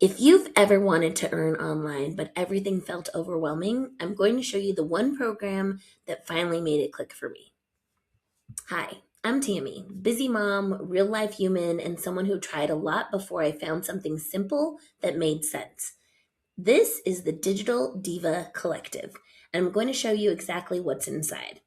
If you've ever wanted to earn online, but everything felt overwhelming, I'm going to show you the one program that finally made it click for me. Hi, I'm Tammy, busy mom, real life human, and someone who tried a lot before I found something simple that made sense. This is the Digital Diva Collective, and I'm going to show you exactly what's inside.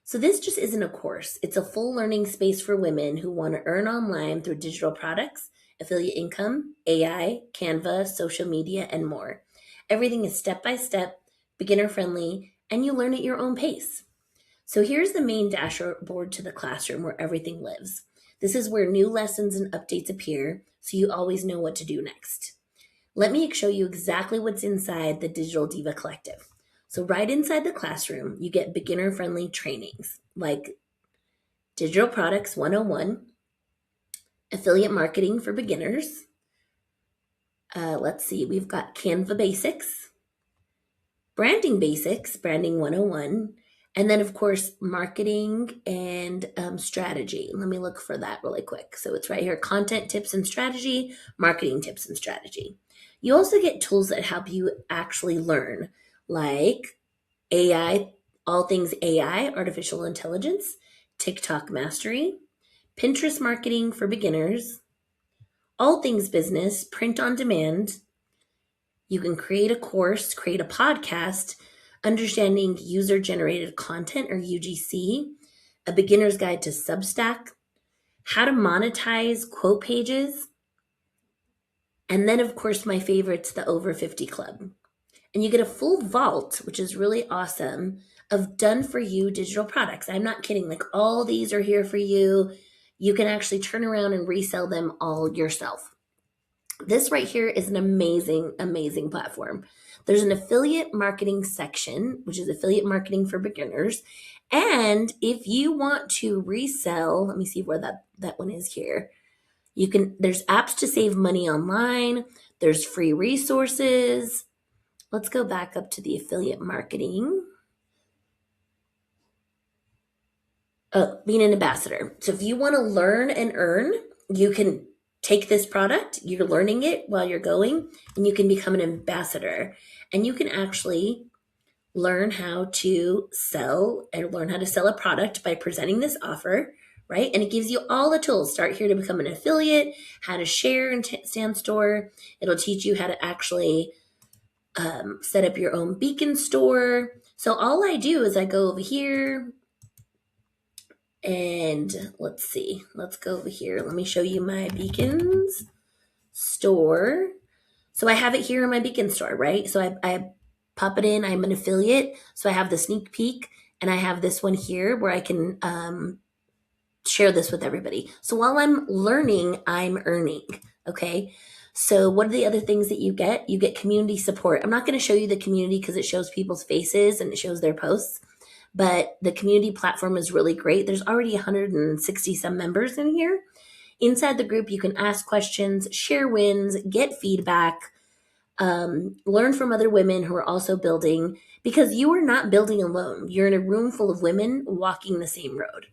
So this just isn't a course. It's a full learning space for women who want to earn online through digital products, affiliate income, AI, Canva, social media, and more. Everything is step by step, beginner friendly, and you learn at your own pace. So here's the main dashboard to the classroom where everything lives. This is where new lessons and updates appear, so you always know what to do next. Let me show you exactly what's inside the Digital Diva Collective. So right inside the classroom, you get beginner-friendly trainings like Digital Products 101, Affiliate Marketing for Beginners. We've got Canva Basics, Branding Basics, Branding 101, and then, of course, Marketing and Strategy. Let me look for that really quick. So it's right here, Content Tips and Strategy, Marketing Tips and Strategy. You also get tools that help you actually learn, like AI, all things AI, artificial intelligence, TikTok mastery, Pinterest marketing for beginners, all things business, print on demand. You can create a course, create a podcast, understanding user generated content or UGC, a beginner's guide to Substack, how to monetize quote pages, and then, of course, my favorites, the Over 50 Club. And you get a full vault, which is really awesome, of done for you digital products. I'm not kidding. Like, all these are here for you. You can actually turn around and resell them all yourself. This right here is an amazing, amazing platform. There's an affiliate marketing section, which is affiliate marketing for beginners. And if you want to resell, let me see where that one is here. There's apps to save money online. There's free resources. Let's go back up to the affiliate marketing. Oh, being an ambassador. So if you want to learn and earn, you can take this product, you're learning it while you're going, and you can become an ambassador. And you can actually learn how to sell and learn how to sell a product by presenting this offer, right? And it gives you all the tools. Start here to become an affiliate, how to share and stand store. It'll teach you how to actually set up your own beacon store. So all I do is I go over here and let's go over here. Let me show you my beacons store. So I have it here in my beacon store, right? So I pop it in. I'm an affiliate. So I have the sneak peek and I have this one here where I can share this with everybody. So while I'm learning, I'm earning. Okay. So what are the other things that you get? You get community support. I'm not going to show you the community because it shows people's faces and it shows their posts, but the community platform is really great. There's already 160 some members in here. Inside the group, you can ask questions, share wins, get feedback, learn from other women who are also building, because you are not building alone. You're in a room full of women walking the same road.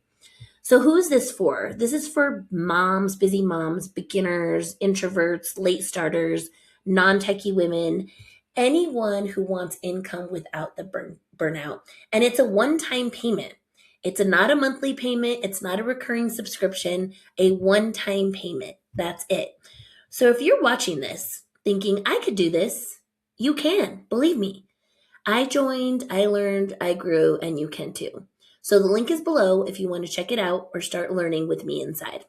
So who is this for? This is for moms, busy moms, beginners, introverts, late starters, non-techie women, anyone who wants income without the burnout. And it's a one-time payment. It's not a monthly payment. It's not a recurring subscription, a one-time payment. That's it. So if you're watching this thinking, I could do this, you can, believe me. I joined, I learned, I grew, and you can too. So the link is below if you want to check it out or start learning with me inside.